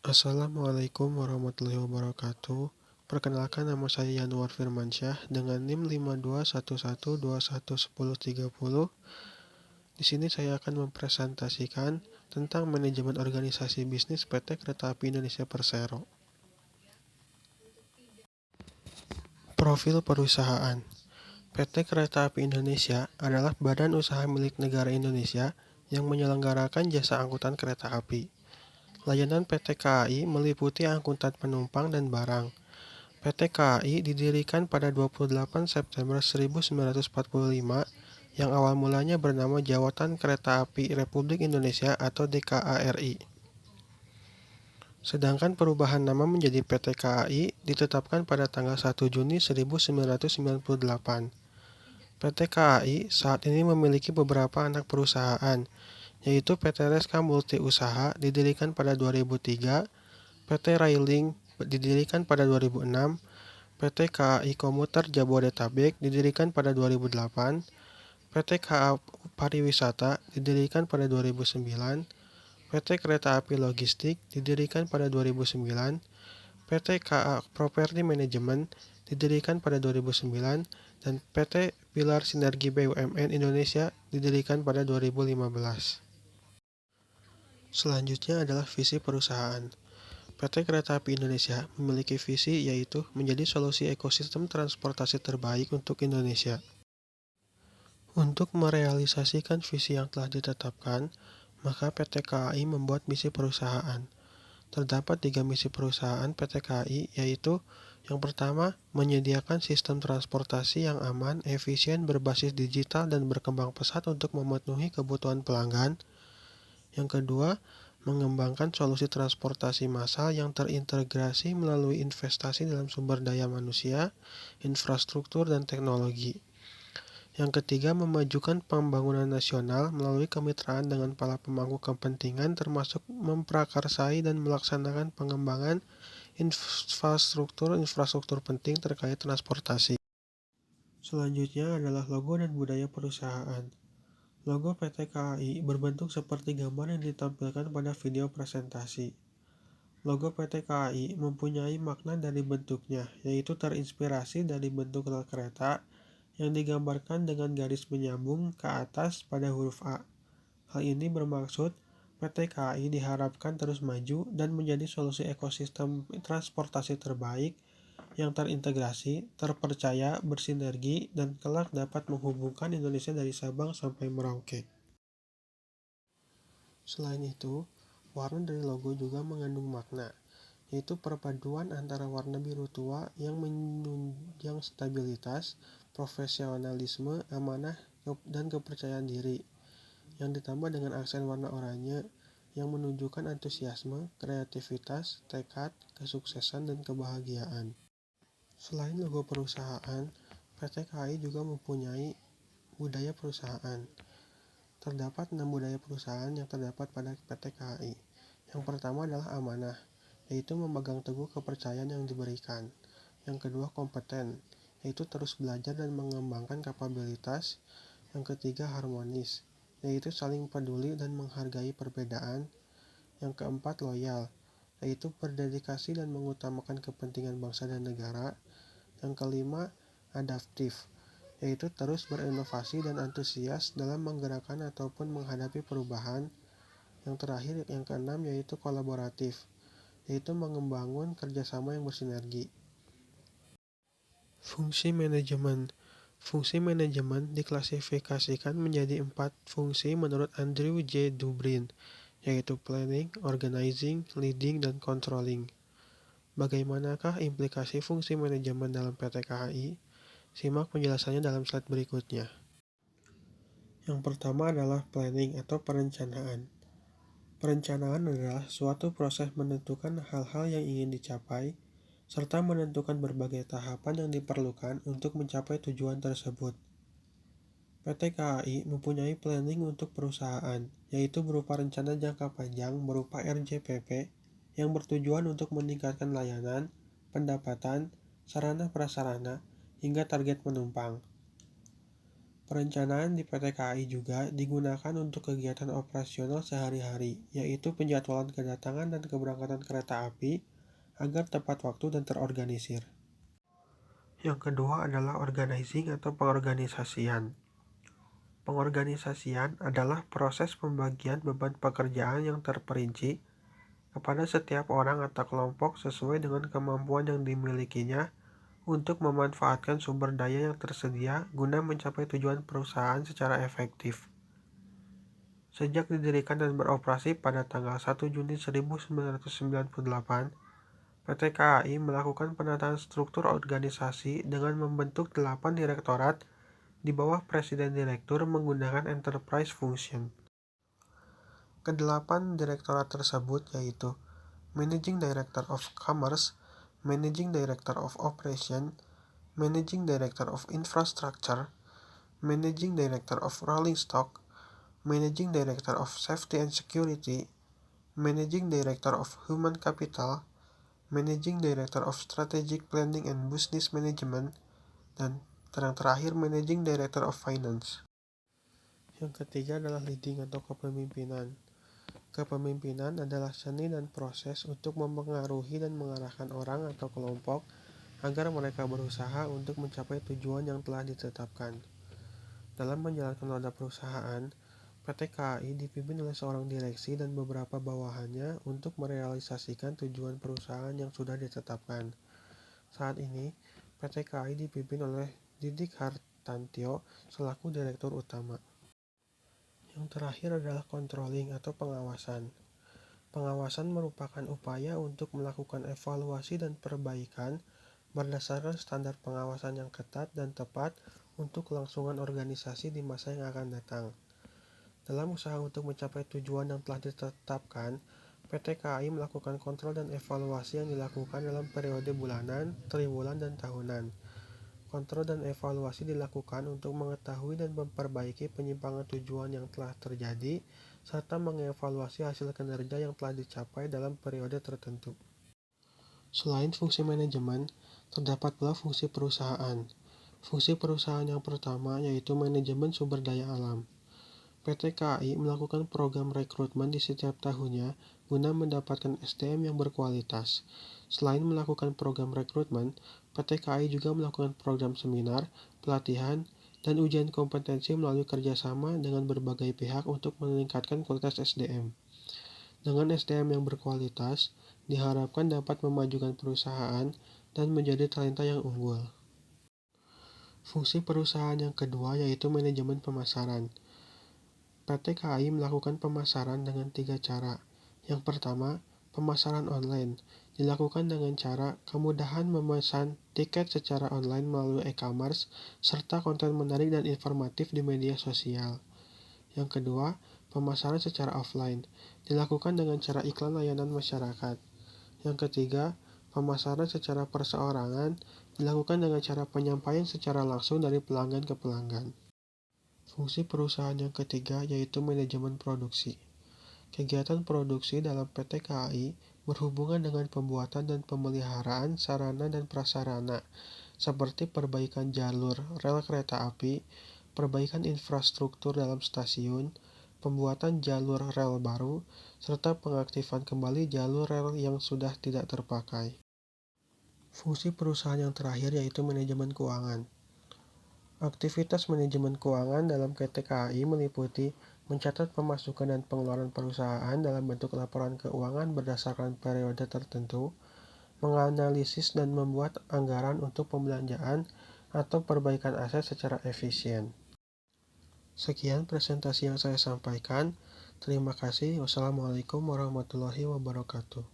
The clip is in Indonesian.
Assalamualaikum warahmatullahi wabarakatuh. Perkenalkan, nama saya Yanuar Firmansyah dengan NIM 5211211030. Di sini saya akan mempresentasikan tentang manajemen organisasi bisnis PT Kereta Api Indonesia Persero. Profil perusahaan. PT Kereta Api Indonesia adalah badan usaha milik negara Indonesia yang menyelenggarakan jasa angkutan kereta api. Layanan PT KAI meliputi angkutan penumpang dan barang. PT KAI didirikan pada 28 September 1945 yang awal mulanya bernama Jawatan Kereta Api Republik Indonesia atau DKARI. Sedangkan perubahan nama menjadi PT KAI ditetapkan pada tanggal 1 Juni 1998. PT KAI saat ini memiliki beberapa anak perusahaan, yaitu PT Reska Multi Usaha didirikan pada 2003, PT Railing didirikan pada 2006, PT KAI Komuter Jabodetabek didirikan pada 2008, PT KA Pariwisata didirikan pada 2009, PT Kereta Api Logistik didirikan pada 2009, PT KA Property Management didirikan pada 2009, dan PT Pilar Sinergi BUMN Indonesia didirikan pada 2015. Selanjutnya adalah visi perusahaan. PT Kereta Api Indonesia memiliki visi yaitu menjadi solusi ekosistem transportasi terbaik untuk Indonesia. Untuk merealisasikan visi yang telah ditetapkan, maka PT KAI membuat misi perusahaan. Terdapat 3 misi perusahaan PT KAI, yaitu yang pertama, menyediakan sistem transportasi yang aman, efisien, berbasis digital, dan berkembang pesat untuk memenuhi kebutuhan pelanggan. Yang kedua, mengembangkan solusi transportasi massal yang terintegrasi melalui investasi dalam sumber daya manusia, infrastruktur, dan teknologi. Yang ketiga, memajukan pembangunan nasional melalui kemitraan dengan para pemangku kepentingan termasuk memprakarsai dan melaksanakan pengembangan infrastruktur penting terkait transportasi. Selanjutnya adalah logo dan budaya perusahaan. Logo PT KAI berbentuk seperti gambar yang ditampilkan pada video presentasi. Logo PT KAI mempunyai makna dari bentuknya, yaitu terinspirasi dari bentuk rel kereta yang digambarkan dengan garis menyambung ke atas pada huruf A. Hal ini bermaksud PT KAI diharapkan terus maju dan menjadi solusi ekosistem transportasi terbaik yang terintegrasi, terpercaya, bersinergi, dan kelak dapat menghubungkan Indonesia dari Sabang sampai Merauke. Selain itu, warna dari logo juga mengandung makna, yaitu perpaduan antara warna biru tua yang menunjang stabilitas, profesionalisme, amanah, dan kepercayaan diri, yang ditambah dengan aksen warna oranye yang menunjukkan antusiasme, kreativitas, tekad, kesuksesan, dan kebahagiaan. Selain logo perusahaan, PT KAI juga mempunyai budaya perusahaan. Terdapat 6 budaya perusahaan yang terdapat pada PT KAI. Yang pertama adalah amanah, yaitu memegang teguh kepercayaan yang diberikan. Yang kedua kompeten, yaitu terus belajar dan mengembangkan kapabilitas. Yang ketiga harmonis, yaitu saling peduli dan menghargai perbedaan. Yang keempat loyal, yaitu berdedikasi dan mengutamakan kepentingan bangsa dan negara. Yang kelima adaptif, yaitu terus berinovasi dan antusias dalam menggerakkan ataupun menghadapi perubahan. Yang terakhir, yang keenam, yaitu kolaboratif, yaitu membangun kerjasama yang bersinergi. Fungsi manajemen. Fungsi manajemen diklasifikasikan menjadi 4 fungsi menurut Andrew J. Dubrin, yaitu planning, organizing, leading, dan controlling. Bagaimanakah implikasi fungsi manajemen dalam PT KAI? Simak penjelasannya dalam slide berikutnya. Yang pertama adalah planning atau perencanaan. Perencanaan adalah suatu proses menentukan hal-hal yang ingin dicapai, serta menentukan berbagai tahapan yang diperlukan untuk mencapai tujuan tersebut. PT KAI mempunyai planning untuk perusahaan, yaitu berupa rencana jangka panjang berupa RJPP yang bertujuan untuk meningkatkan layanan, pendapatan, sarana prasarana, hingga target penumpang. Perencanaan di PT KAI juga digunakan untuk kegiatan operasional sehari-hari, yaitu penjadwalan kedatangan dan keberangkatan kereta api agar tepat waktu dan terorganisir. Yang kedua adalah organizing atau pengorganisasian. Pengorganisasian adalah proses pembagian beban pekerjaan yang terperinci kepada setiap orang atau kelompok sesuai dengan kemampuan yang dimilikinya untuk memanfaatkan sumber daya yang tersedia guna mencapai tujuan perusahaan secara efektif. Sejak didirikan dan beroperasi pada tanggal 1 Juni 1998, PT KAI melakukan penataan struktur organisasi dengan membentuk 8 direktorat di bawah Presiden Direktur menggunakan Enterprise Function. Kedelapan direktorat tersebut yaitu Managing Director of Commerce, Managing Director of Operation, Managing Director of Infrastructure, Managing Director of Rolling Stock, Managing Director of Safety and Security, Managing Director of Human Capital, Managing Director of Strategic Planning and Business Management, dan yang terakhir Managing Director of Finance. Yang ketiga adalah leading atau kepemimpinan. Kepemimpinan adalah seni dan proses untuk mempengaruhi dan mengarahkan orang atau kelompok agar mereka berusaha untuk mencapai tujuan yang telah ditetapkan. Dalam menjalankan roda perusahaan, PT KAI dipimpin oleh seorang direksi dan beberapa bawahannya untuk merealisasikan tujuan perusahaan yang sudah ditetapkan. Saat ini, PT KAI dipimpin oleh Didik Hartantio selaku Direktur Utama. Yang terakhir adalah controlling atau pengawasan. Pengawasan merupakan upaya untuk melakukan evaluasi dan perbaikan berdasarkan standar pengawasan yang ketat dan tepat untuk kelangsungan organisasi di masa yang akan datang. Dalam usaha untuk mencapai tujuan yang telah ditetapkan, PT KAI melakukan kontrol dan evaluasi yang dilakukan dalam periode bulanan, triwulan, dan tahunan. Kontrol dan evaluasi dilakukan untuk mengetahui dan memperbaiki penyimpangan tujuan yang telah terjadi, serta mengevaluasi hasil kinerja yang telah dicapai dalam periode tertentu. Selain fungsi manajemen, terdapat pula fungsi perusahaan. Fungsi perusahaan yang pertama yaitu manajemen sumber daya alam. PT KAI melakukan program rekrutmen di setiap tahunnya guna mendapatkan SDM yang berkualitas. Selain melakukan program rekrutmen, PT KAI juga melakukan program seminar, pelatihan, dan ujian kompetensi melalui kerjasama dengan berbagai pihak untuk meningkatkan kualitas SDM. Dengan SDM yang berkualitas, diharapkan dapat memajukan perusahaan dan menjadi talenta yang unggul. Fungsi perusahaan yang kedua yaitu manajemen pemasaran. PT KAI melakukan pemasaran dengan 3 cara. Yang pertama, pemasaran online. Dilakukan dengan cara kemudahan memesan tiket secara online melalui e-commerce, serta konten menarik dan informatif di media sosial. Yang kedua, pemasaran secara offline. Dilakukan dengan cara iklan layanan masyarakat. Yang ketiga, pemasaran secara perseorangan. Dilakukan dengan cara penyampaian secara langsung dari pelanggan ke pelanggan. Fungsi perusahaan yang ketiga yaitu manajemen produksi. Kegiatan produksi dalam PT KAI berhubungan dengan pembuatan dan pemeliharaan sarana dan prasarana, seperti perbaikan jalur rel kereta api, perbaikan infrastruktur dalam stasiun, pembuatan jalur rel baru, serta pengaktifan kembali jalur rel yang sudah tidak terpakai. Fungsi perusahaan yang terakhir yaitu manajemen keuangan. Aktivitas manajemen keuangan dalam PT KAI meliputi mencatat pemasukan dan pengeluaran perusahaan dalam bentuk laporan keuangan berdasarkan periode tertentu, menganalisis dan membuat anggaran untuk pembelanjaan atau perbaikan aset secara efisien. Sekian presentasi yang saya sampaikan. Terima kasih. Wassalamualaikum warahmatullahi wabarakatuh.